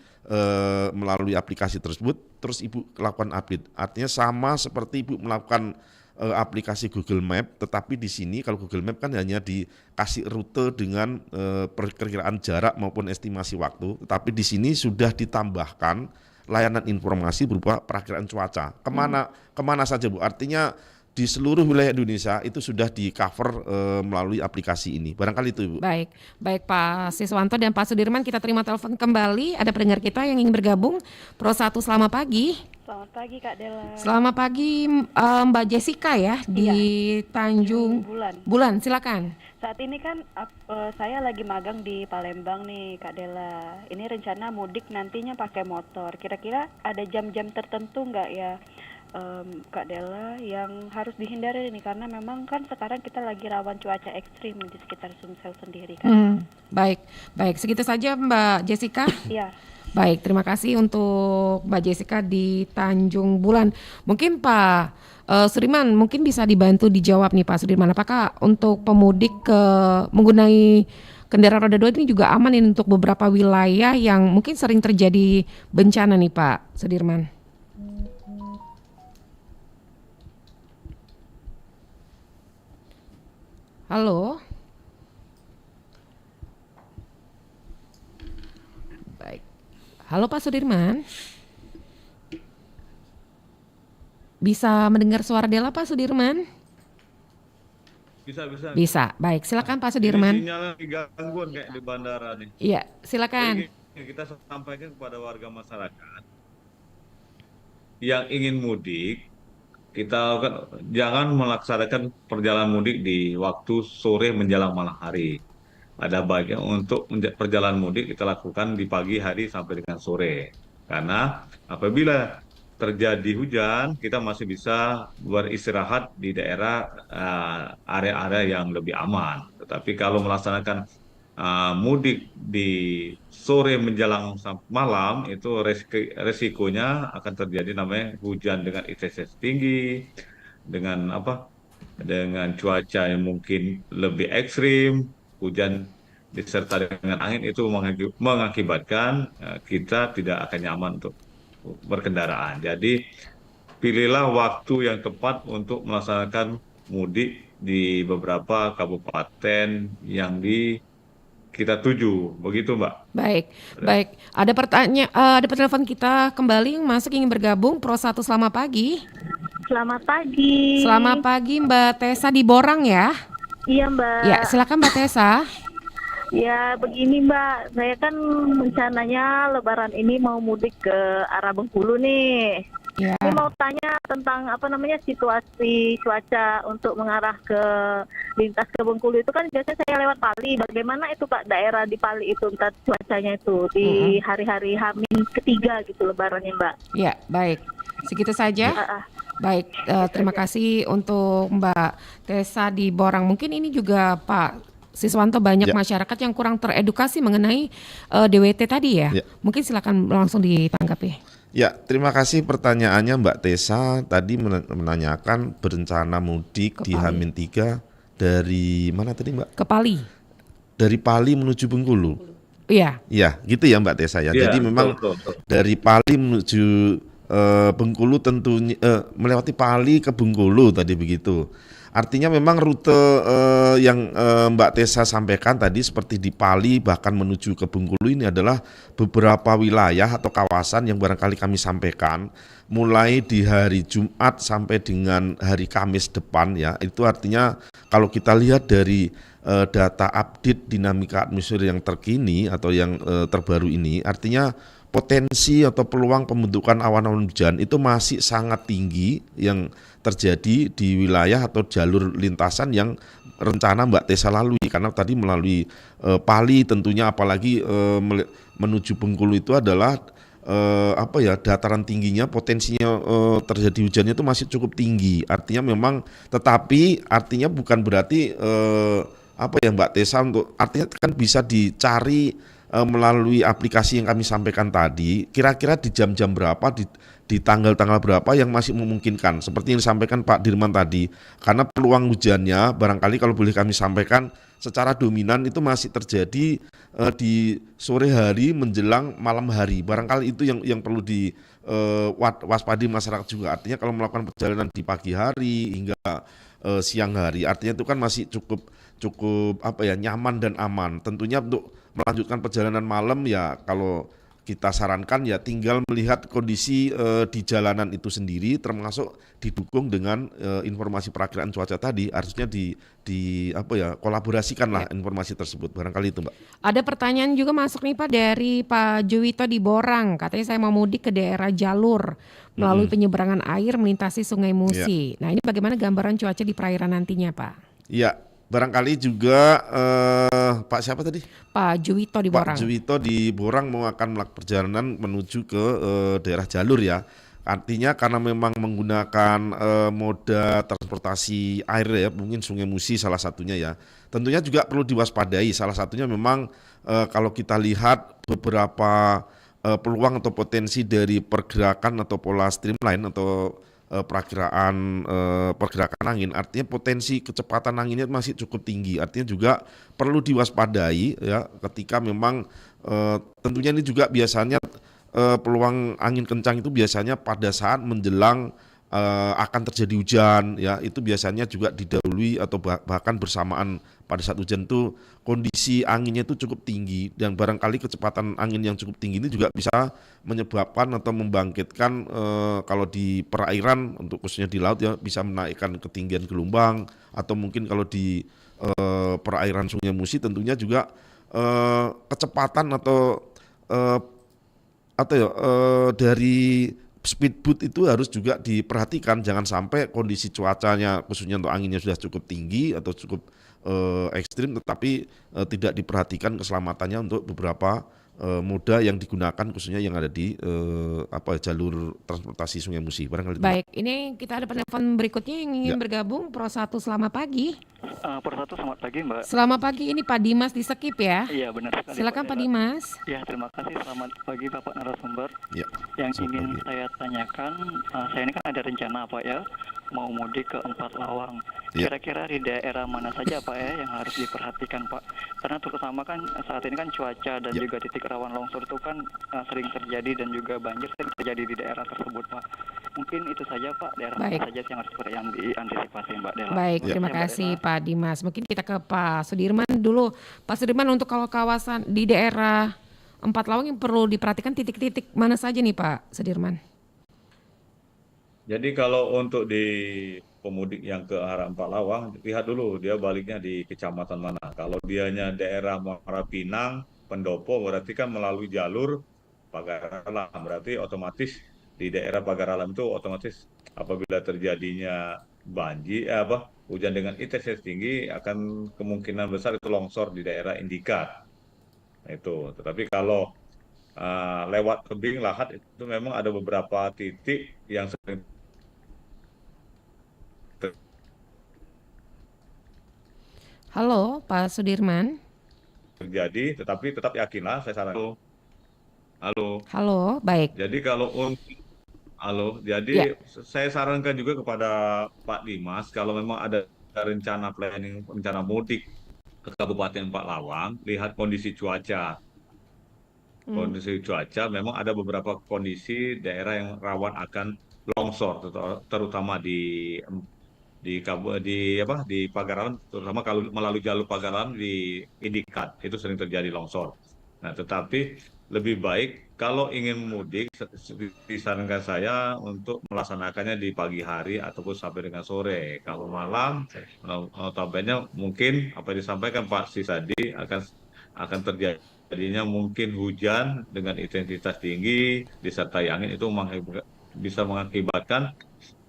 melalui aplikasi tersebut, terus Ibu lakukan update. Artinya sama seperti Ibu melakukan aplikasi Google Map, tetapi di sini kalau Google Map kan hanya dikasih rute dengan perkiraan jarak maupun estimasi waktu, tetapi di sini sudah ditambahkan layanan informasi berupa perakiraan cuaca. Kemana saja Bu? Artinya di seluruh wilayah Indonesia itu sudah di cover melalui aplikasi ini. Barangkali itu, Ibu. Baik Pak Siswanto dan Pak Sudirman, kita terima telepon kembali. Ada pendengar kita yang ingin bergabung. Pro 1, selamat pagi. Selamat pagi Kak Dela. Selamat pagi Mbak Jessica ya di Tanjung Bulan. Silakan. Saat ini kan saya lagi magang di Palembang nih Kak Dela. Ini rencana mudik nantinya pakai motor. Kira-kira ada jam-jam tertentu nggak ya Kak Dela yang harus dihindari nih, karena memang kan sekarang kita lagi rawan cuaca ekstrim di sekitar Sumsel sendiri kan. Baik, segitu saja Mbak Jessica. Iya. Baik, terima kasih untuk Mbak Jessica di Tanjung Bulan. Mungkin Pak Sudirman mungkin bisa dibantu dijawab nih Pak Sudirman, apakah untuk pemudik menggunakan kendaraan roda 2 ini juga aman ini untuk beberapa wilayah yang mungkin sering terjadi bencana nih Pak Sudirman? Halo. Baik. Halo Pak Sudirman. Bisa mendengar suara Dela Pak Sudirman? Bisa. Baik, silakan Pak Sudirman. Sinyalnya gangguan kayak di bandara nih. Iya, silakan. Kita sampaikan kepada warga masyarakat yang ingin mudik, kita jangan melaksanakan perjalanan mudik di waktu sore menjelang malam hari. Ada baiknya untuk perjalanan mudik kita lakukan di pagi hari sampai dengan sore. Karena apabila terjadi hujan, kita masih bisa beristirahat di daerah area-area yang lebih aman. Tetapi kalau melaksanakan mudik di sore menjelang malam, itu resikonya akan terjadi namanya hujan dengan intensitas tinggi, dengan cuaca yang mungkin lebih ekstrim, hujan disertai dengan angin, itu mengakibatkan kita tidak akan nyaman untuk berkendaraan. Jadi pilihlah waktu yang tepat untuk melaksanakan mudik di beberapa kabupaten yang kita tuju, begitu Mbak. Baik. Ada penelpon kita kembali yang masuk ingin bergabung. Pro 1, selamat pagi. Selamat pagi. Selamat pagi Mbak Tessa di Borang ya. Iya Mbak. Ya, silakan Mbak Tessa. Ya begini Mbak, saya kan rencananya Lebaran ini mau mudik ke arah Bengkulu nih. Ya. Ini mau tanya tentang situasi cuaca untuk mengarah ke lintas ke Bengkulu itu kan biasanya saya lewat Pali. Bagaimana itu Pak daerah di Pali itu entar cuacanya itu di hari-hari H-3 gitu Lebarannya Mbak? Ya, baik. Segitu saja. Baik, terima kasih untuk Mbak Tessa di Borang. Mungkin ini juga Pak Siswanto banyak masyarakat yang kurang teredukasi mengenai DWT tadi ya. Mungkin silakan langsung ditanggapi. Ya, terima kasih pertanyaannya Mbak Tessa. Tadi menanyakan berencana mudik di H-3 dari mana tadi Mbak? Ke Pali. Dari Pali menuju Bengkulu. Iya. Iya, gitu ya Mbak Tessa ya. Jadi memang dari Pali menuju Bengkulu tentunya melewati Pali ke Bengkulu tadi begitu. Artinya memang rute yang Mbak Tessa sampaikan tadi seperti di Pali bahkan menuju ke Bengkulu ini adalah beberapa wilayah atau kawasan yang barangkali kami sampaikan mulai di hari Jumat sampai dengan hari Kamis depan ya. Itu artinya kalau kita lihat dari data update dinamika atmosfer yang terkini atau yang terbaru ini, artinya potensi atau peluang pembentukan awan-awan hujan itu masih sangat tinggi yang terjadi di wilayah atau jalur lintasan yang rencana Mbak Tessa lalui, karena tadi melalui Pali tentunya, apalagi menuju Bengkulu itu adalah dataran tingginya, potensinya terjadi hujannya itu masih cukup tinggi. Artinya memang, tetapi artinya bukan berarti Mbak Tessa, untuk artinya kan bisa dicari melalui aplikasi yang kami sampaikan tadi, kira-kira di jam-jam berapa, di tanggal-tanggal berapa yang masih memungkinkan, seperti yang disampaikan Pak Dirman tadi, karena peluang hujannya barangkali kalau boleh kami sampaikan secara dominan itu masih terjadi di sore hari menjelang malam hari, barangkali itu yang perlu diwaspadi masyarakat juga. Artinya kalau melakukan perjalanan di pagi hari hingga siang hari, artinya itu kan masih cukup nyaman dan aman. Tentunya untuk melanjutkan perjalanan malam ya, kalau kita sarankan ya tinggal melihat kondisi di jalanan itu sendiri, termasuk didukung dengan informasi perakiraan cuaca tadi. Harusnya kolaborasikan lah informasi tersebut, barangkali itu Mbak. Ada pertanyaan juga masuk nih Pak dari Pak Juwito di Borang, katanya saya mau mudik ke daerah jalur melalui penyeberangan air melintasi Sungai Musi. Nah ini bagaimana gambaran cuaca di perairan nantinya Pak? Iya, barangkali juga Pak siapa tadi? Pak Juwito di Borang. Pak Juwito di Borang mau akan melakukan perjalanan menuju ke daerah jalur ya. Artinya karena memang menggunakan moda transportasi air ya, mungkin Sungai Musi salah satunya ya. Tentunya juga perlu diwaspadai. Salah satunya memang kalau kita lihat beberapa peluang atau potensi dari pergerakan atau pola streamline atau pergerakan angin, artinya potensi kecepatan anginnya masih cukup tinggi, artinya juga perlu diwaspadai ya, ketika memang tentunya ini juga biasanya peluang angin kencang itu biasanya pada saat menjelang akan terjadi hujan ya, itu biasanya juga didahului atau bahkan bersamaan pada saat hujan itu kondisi anginnya itu cukup tinggi, dan barangkali kecepatan angin yang cukup tinggi ini juga bisa menyebabkan atau membangkitkan kalau di perairan, untuk khususnya di laut ya, bisa menaikkan ketinggian gelombang, atau mungkin kalau di perairan Sungai Musi tentunya juga kecepatan atau dari speedboat itu harus juga diperhatikan, jangan sampai kondisi cuacanya khususnya untuk anginnya sudah cukup tinggi atau cukup ekstrim, tetapi tidak diperhatikan keselamatannya untuk beberapa moda yang digunakan khususnya yang ada di jalur transportasi Sungai Musi. Baik, ini kita ada penelpon berikutnya yang ingin bergabung. Pro 1, selamat pagi. Pro 1, selamat pagi Mbak. Selamat pagi, ini Pak Dimas di Sekip ya? Iya benar sekali. Silakan Pak Dimas. Ya, terima kasih. Selamat pagi Bapak narasumber. Ya, yang ingin saya tanyakan, saya ini kan ada rencana Pak ya, mau mudik ke Empat Lawang. Kira-kira di daerah mana saja Pak ya yang harus diperhatikan Pak? Karena terutama kan saat ini kan cuaca dan juga titik rawan longsor itu kan sering terjadi, dan juga banjir sering terjadi di daerah tersebut Pak. Mungkin itu saja Pak, daerah mana saja yang harus diantisipasi Mbak Dela. Baik, terima kasih Pak Dimas. Mungkin kita ke Pak Sudirman dulu. Pak Sudirman, untuk kalau kawasan di daerah Empat Lawang yang perlu diperhatikan titik-titik mana saja nih Pak Sudirman? Jadi kalau untuk di pemudik yang ke arah Empat Lawang, lihat dulu dia baliknya di kecamatan mana. Kalau dianya daerah Muara Pinang, Pendopo, berarti kan melalui jalur Pagar Alam. Berarti otomatis di daerah Pagar Alam itu otomatis apabila terjadinya hujan dengan intensitas tinggi, akan kemungkinan besar itu longsor di daerah Indikat. Itu. Tetapi kalau lewat tebing lahat itu memang ada beberapa titik yang sering Halo Pak Sudirman. terjadi, tetapi tetap yakinlah, saya sarankan. Halo, baik. Jadi saya sarankan juga kepada Pak Dimas, kalau memang ada rencana mudik ke Kabupaten Empat Lawang, lihat kondisi cuaca. Kondisi cuaca memang ada beberapa kondisi daerah yang rawan akan longsor, terutama di Pagar Alam, terutama kalau melalui jalur Pagar Alam di Indikat itu sering terjadi longsor. Nah, tetapi lebih baik kalau ingin mudik, disarankan saya untuk melaksanakannya di pagi hari ataupun sampai dengan sore. Kalau malam, notabene mungkin apa yang disampaikan Pak Sis tadi akan terjadi terjadinya mungkin hujan dengan intensitas tinggi disertai angin itu bisa mengakibatkan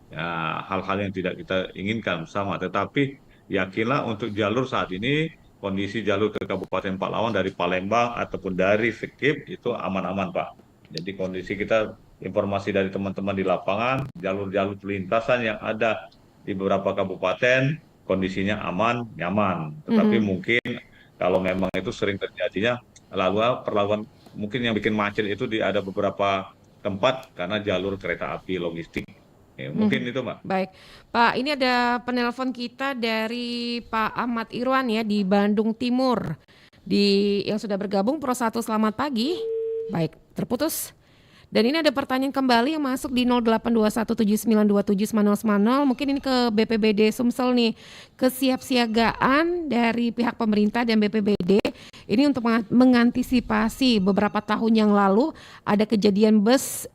ya, hal-hal yang tidak kita inginkan sama. Tetapi yakinlah untuk jalur saat ini kondisi jalur ke Kabupaten Palawan dari Palembang ataupun dari Sekip itu aman-aman Pak. Jadi kondisi kita informasi dari teman-teman di lapangan jalur-jalur lintasan yang ada di beberapa kabupaten kondisinya aman, nyaman. Tetapi Mhm. mungkin kalau memang itu sering terjadinya lalu perlakuan mungkin yang bikin macet itu ada beberapa tempat karena jalur kereta api logistik. Ya, mungkin Mhm. itu, Mbak. Baik, Pak, ini ada penelpon kita dari Pak Ahmad Irwan ya di Bandung Timur. Yang sudah bergabung Pro 1, selamat pagi. Baik, terputus. Dan ini ada pertanyaan kembali yang masuk di 0821792790. Mungkin ini ke BPBD Sumsel nih. Kesiapsiagaan dari pihak pemerintah dan BPBD ini untuk mengantisipasi beberapa tahun yang lalu ada kejadian bus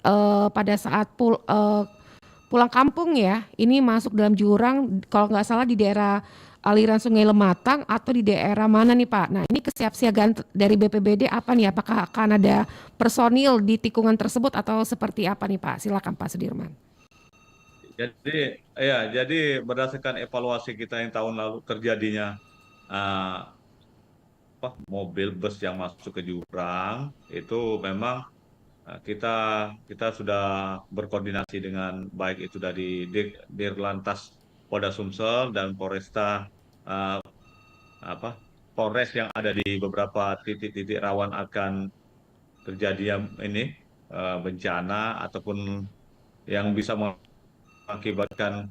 pada saat pulang kampung ya. Ini masuk dalam jurang kalau nggak salah di daerah aliran Sungai Lematang atau di daerah mana nih Pak? Nah ini kesiapsiagaan dari BPBD apa nih? Apakah akan ada personil di tikungan tersebut atau seperti apa nih Pak? Silakan Pak Sudirman. Jadi berdasarkan evaluasi kita yang tahun lalu terjadinya uh, mobil bus yang masuk ke jurang itu memang kita sudah berkoordinasi dengan baik itu dari Dirlantas Polda Sumsel dan Polresta uh, apa Polres yang ada di beberapa titik-titik rawan akan terjadinya ini bencana ataupun yang bisa mengakibatkan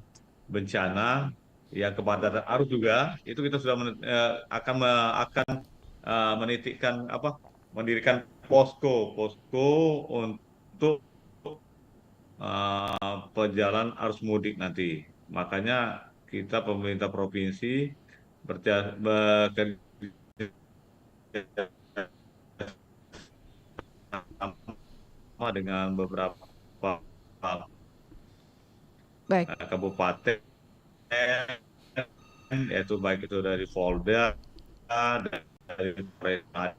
bencana yang kepadatan arus juga itu kita sudah akan menitikkan mendirikan posko untuk pejalan arus mudik nanti. Makanya kita pemerintah provinsi bekerja sama dengan beberapa Baik, kabupaten, yaitu baik itu dari Polda, dari Polda,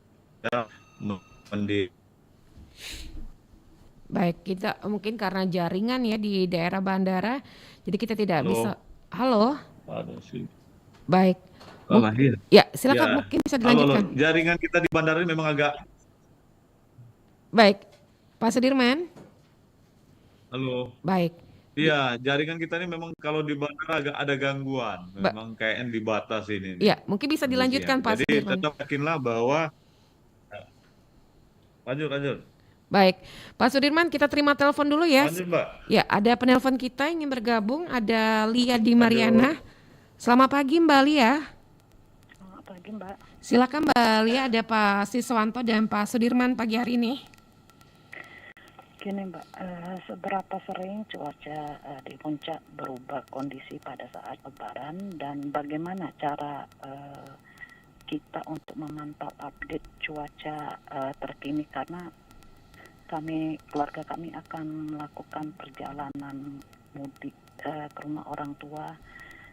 baik kita mungkin karena jaringan ya di daerah bandara, jadi kita tidak Halo. bisa. Halo, Aduh, sih. baik. Lahir. Ya silakan Ya. mungkin bisa Halo, dilanjutkan. jaringan kita di bandara ini memang agak. Baik, Pak Sudirman. Halo. Baik. Iya, jaringan kita ini memang kalau di bandara agak ada gangguan. Memang kayaknya dibatasi ini. Ya, mungkin bisa dilanjutkan Pak Jadi Sudirman. tetap yakinlah bahwa lanjut. Baik, Pak Sudirman kita terima telepon dulu ya. Lanjut, Mbak. Ya, ada penelpon kita yang ingin bergabung, ada Lia di Mariana. Selamat pagi Mbak Lia. Selamat pagi Mbak. Silakan Mbak Lia, ada Pak Siswanto dan Pak Sudirman pagi hari ini. Gini Mbak, seberapa sering cuaca di puncak berubah kondisi pada saat lebaran dan bagaimana cara kita untuk memantau update cuaca terkini karena keluarga kami akan melakukan perjalanan mudik ke rumah orang tua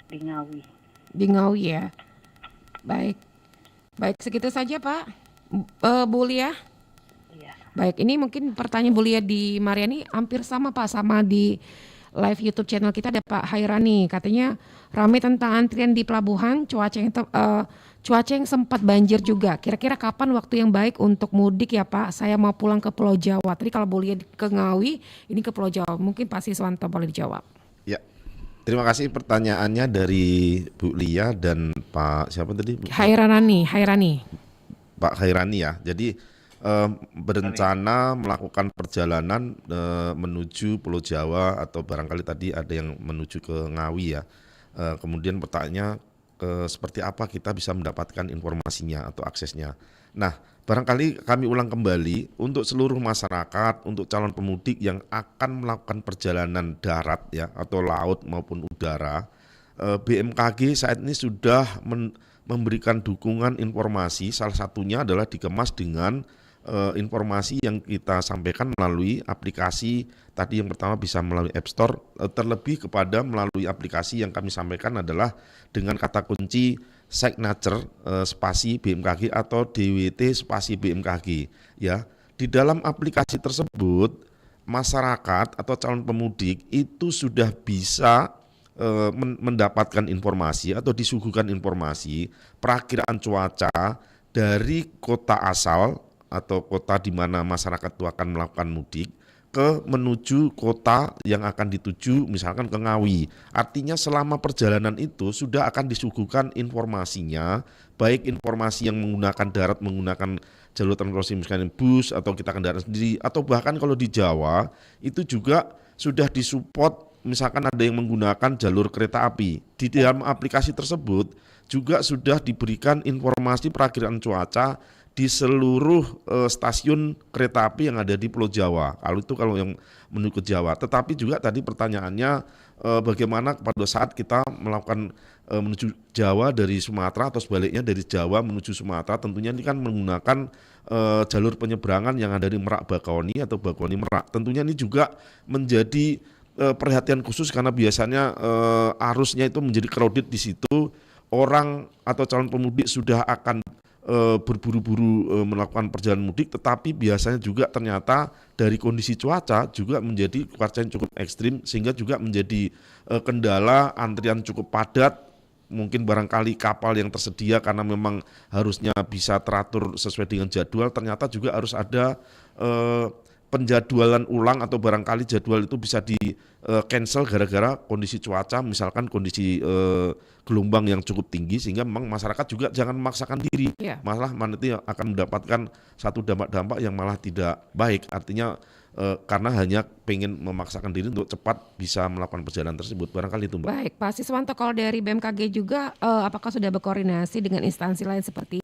di Ngawi. Di Ngawi ya. Baik, segitu saja Pak. Bu Lia. Iya. Baik, ini mungkin pertanyaan Bu Lia di Mariani hampir sama Pak, sama di live YouTube channel kita ada Pak Hairani. Katanya ramai tentang antrian di pelabuhan, cuaca yang sempat banjir juga. Kira-kira kapan waktu yang baik untuk mudik ya Pak? Saya mau pulang ke Pulau Jawa. Tadi kalau Bu Lia ke Ngawi, ini ke Pulau Jawa. Mungkin Pak Siswanto boleh dijawab. Ya, terima kasih pertanyaannya dari Bu Lia dan Pak siapa tadi? Hairani. Pak Hairani ya. Jadi berencana melakukan perjalanan menuju Pulau Jawa atau barangkali tadi ada yang menuju ke Ngawi ya. Kemudian pertanyaannya seperti apa kita bisa mendapatkan informasinya atau aksesnya. Nah, barangkali kami ulang kembali untuk seluruh masyarakat, untuk calon pemudik yang akan melakukan perjalanan darat ya atau laut maupun udara, BMKG saat ini sudah memberikan dukungan informasi, salah satunya adalah dikemas dengan informasi yang kita sampaikan melalui aplikasi. Tadi yang pertama bisa melalui App Store, terlebih kepada melalui aplikasi yang kami sampaikan adalah dengan kata kunci signature spasi BMKG atau DWT spasi BMKG ya. Di dalam aplikasi tersebut masyarakat atau calon pemudik itu sudah bisa mendapatkan informasi atau disuguhkan informasi perakiraan cuaca dari kota asal atau kota di mana masyarakat itu akan melakukan mudik ke menuju kota yang akan dituju, misalkan ke Ngawi. Artinya selama perjalanan itu sudah akan disuguhkan informasinya, baik informasi yang menggunakan darat, menggunakan jalur transportasi misalnya bus atau kita kendaraan sendiri, atau bahkan kalau di Jawa itu juga sudah disupport, misalkan ada yang menggunakan jalur kereta api. Di dalam aplikasi tersebut juga sudah diberikan informasi perakiraan cuaca di seluruh stasiun kereta api yang ada di Pulau Jawa. Kalau yang menuju ke Jawa. Tetapi juga tadi pertanyaannya bagaimana pada saat kita melakukan menuju Jawa dari Sumatera atau sebaliknya dari Jawa menuju Sumatera, tentunya ini kan menggunakan jalur penyeberangan yang ada di Merak Bakauheni atau Bakauheni Merak. Tentunya ini juga menjadi perhatian khusus karena biasanya arusnya itu menjadi crowded di situ. Orang atau calon pemudik sudah akan berburu-buru melakukan perjalanan mudik, tetapi biasanya juga ternyata dari kondisi cuaca juga menjadi cuaca yang cukup ekstrim sehingga juga menjadi kendala, antrian cukup padat, mungkin barangkali kapal yang tersedia karena memang harusnya bisa teratur sesuai dengan jadwal, ternyata juga harus ada penjadwalan ulang atau barangkali jadwal itu bisa di cancel gara-gara kondisi cuaca, misalkan kondisi gelombang yang cukup tinggi, sehingga memang masyarakat juga jangan memaksakan diri, malah nanti akan mendapatkan satu dampak-dampak yang malah tidak baik, artinya karena hanya pengen memaksakan diri untuk cepat bisa melakukan perjalanan tersebut, barangkali itu Mbak. Baik, Pak Siswanto, kalau dari BMKG juga apakah sudah berkoordinasi dengan instansi lain seperti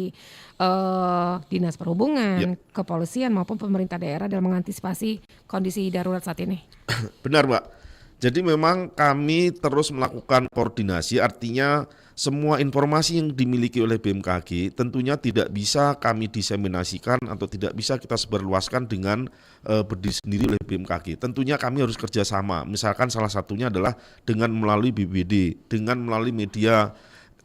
Dinas Perhubungan, Kepolisian maupun pemerintah daerah dalam mengantisipasi kondisi darurat saat ini? Benar Mbak, jadi memang kami terus melakukan koordinasi, artinya semua informasi yang dimiliki oleh BMKG tentunya tidak bisa kami diseminasikan atau tidak bisa kita sebarluaskan dengan berdiri sendiri oleh BMKG. Tentunya kami harus kerjasama, misalkan salah satunya adalah dengan melalui BPBD, dengan melalui media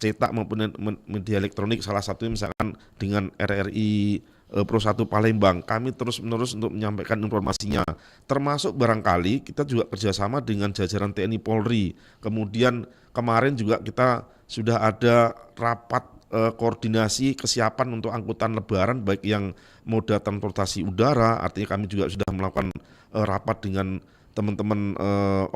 cetak maupun media elektronik, salah satunya misalkan dengan RRI Pro 1 Palembang, kami terus-menerus untuk menyampaikan informasinya, termasuk barangkali kita juga kerjasama dengan jajaran TNI Polri. Kemudian kemarin juga kita sudah ada rapat koordinasi kesiapan untuk angkutan lebaran, baik yang moda transportasi udara, artinya kami juga sudah melakukan rapat dengan teman-teman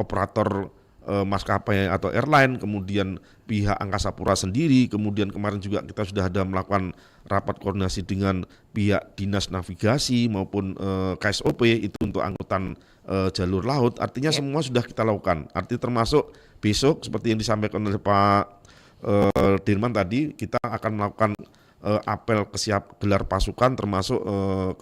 operator maskapai atau airline, kemudian pihak Angkasa Pura sendiri, kemudian kemarin juga kita sudah ada melakukan rapat koordinasi dengan pihak Dinas Navigasi maupun KSOP itu untuk angkutan jalur laut, artinya semua sudah kita lakukan, artinya termasuk besok seperti yang disampaikan oleh Pak Dirman tadi, kita akan melakukan apel gelar pasukan termasuk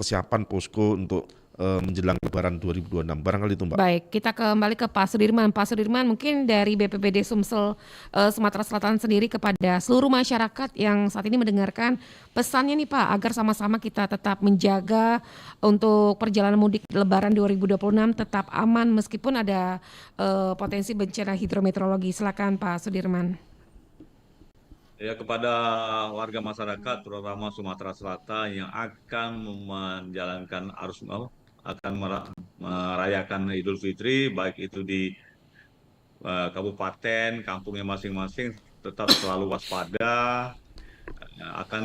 kesiapan posko untuk menjelang Lebaran 2026, barangkali itu Mbak. Baik, kita kembali ke Pak Sudirman. Pak Sudirman, mungkin dari BPBD Sumsel Sumatera Selatan sendiri kepada seluruh masyarakat yang saat ini mendengarkan, pesannya nih Pak, agar sama-sama kita tetap menjaga untuk perjalanan mudik Lebaran 2026 tetap aman meskipun ada potensi bencana hidrometeorologi. Silakan Pak Sudirman. Ya, kepada warga masyarakat terutama Sumatera Selatan yang akan menjalankan akan merayakan Idul Fitri, baik itu di kabupaten, kampungnya masing-masing, tetap selalu waspada akan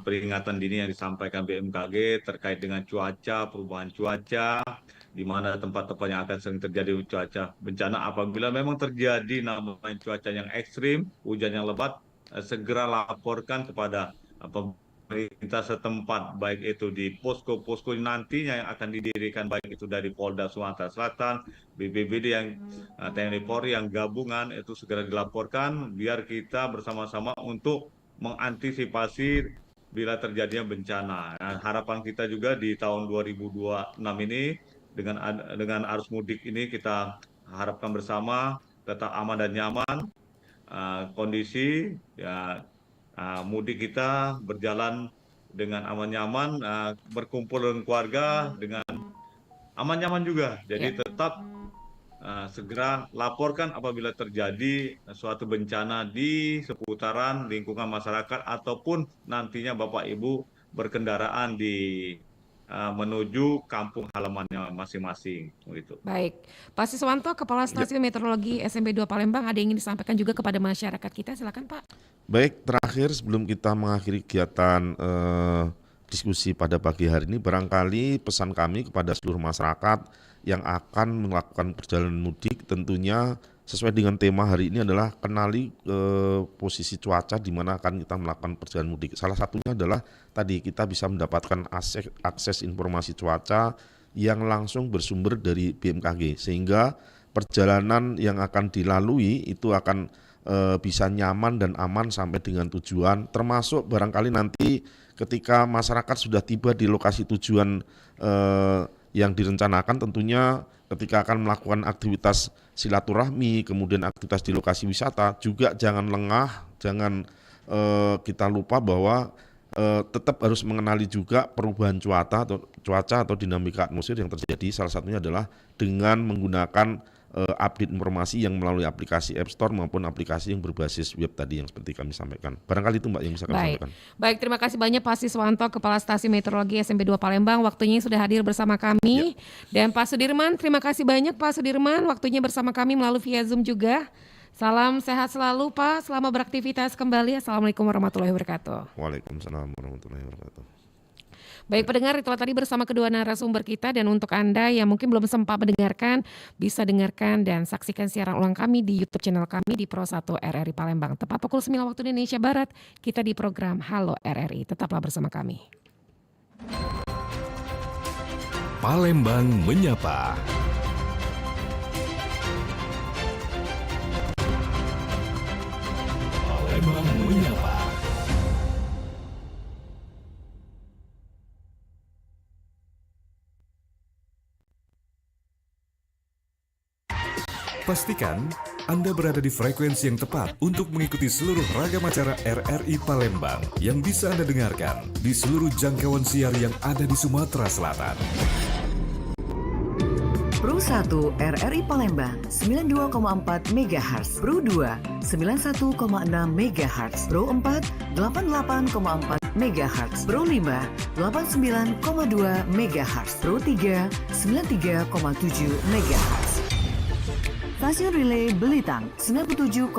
peringatan dini yang disampaikan BMKG terkait dengan cuaca, perubahan cuaca, di mana tempat-tempat yang akan sering terjadi cuaca bencana. Apabila memang terjadi namanya cuaca yang ekstrim, hujan yang lebat, segera laporkan kepada pemerintah setempat, baik itu di posko-posko nantinya yang akan didirikan, baik itu dari Polda Sumatera Selatan, BPBD yang TNI Polri yang gabungan, itu segera dilaporkan biar kita bersama-sama untuk mengantisipasi bila terjadinya bencana. Nah, harapan kita juga di tahun 2026 ini dengan arus mudik ini kita harapkan bersama tetap aman dan nyaman, kondisi mudik kita berjalan dengan aman nyaman, berkumpul dengan keluarga dengan aman nyaman juga. Jadi tetap segera laporkan apabila terjadi suatu bencana di seputaran lingkungan masyarakat ataupun nantinya Bapak Ibu berkendaraan menuju kampung halamannya masing-masing gitu. Baik, Pak Siswanto, Kepala Stasiun Meteorologi SMP 2 Palembang, ada yang ingin disampaikan juga kepada masyarakat kita, silakan Pak. Baik, terakhir sebelum kita mengakhiri kegiatan diskusi pada pagi hari ini, barangkali pesan kami kepada seluruh masyarakat yang akan melakukan perjalanan mudik, tentunya sesuai dengan tema hari ini adalah kenali posisi cuaca di mana akan kita melakukan perjalanan mudik. Salah satunya adalah tadi kita bisa mendapatkan akses informasi cuaca yang langsung bersumber dari BMKG, sehingga perjalanan yang akan dilalui itu akan bisa nyaman dan aman sampai dengan tujuan, termasuk barangkali nanti ketika masyarakat sudah tiba di lokasi tujuan yang direncanakan, tentunya ketika akan melakukan aktivitas silaturahmi, kemudian aktivitas di lokasi wisata, juga jangan lengah, jangan kita lupa bahwa tetap harus mengenali juga perubahan cuaca atau dinamika atmosfer yang terjadi. Salah satunya adalah dengan menggunakan update informasi yang melalui aplikasi App Store maupun aplikasi yang berbasis web tadi yang seperti kami sampaikan. Barangkali itu Mbak yang bisa kami sampaikan. Baik, terima kasih banyak Pak Siswanto, Kepala Stasiun Meteorologi SMP 2 Palembang, waktunya sudah hadir bersama kami. Dan Pak Sudirman, terima kasih banyak Pak Sudirman, waktunya bersama kami melalui via Zoom juga. Salam sehat selalu Pak, selamat beraktivitas kembali. Assalamualaikum warahmatullahi wabarakatuh. Waalaikumsalam warahmatullahi wabarakatuh. Baik pendengar, itulah tadi bersama kedua narasumber kita, dan untuk Anda yang mungkin belum sempat mendengarkan, bisa dengarkan dan saksikan siaran ulang kami di YouTube channel kami di Pro 1 RRI Palembang. Tepat pukul 9 waktu Indonesia Barat, kita di program Halo RRI. Tetaplah bersama kami. Palembang Menyapa. Palembang Menyapa. Pastikan Anda berada di frekuensi yang tepat untuk mengikuti seluruh ragam acara RRI Palembang yang bisa Anda dengarkan di seluruh jangkauan siar yang ada di Sumatera Selatan. Pro 1 RRI Palembang 92,4 MHz, Pro 2 91,6 MHz, Pro 4 88,4 MHz, Pro 5 89,2 MHz, Pro 3 93,7 MHz. Stasiun Relay Belitang 97,6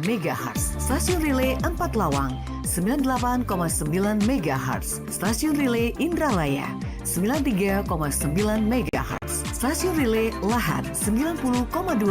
MHz, Stasiun Relay 4 Lawang 98,9 MHz, Stasiun Relay Indralaya 93,9 MHz, Stasiun Relay Lahat 90,2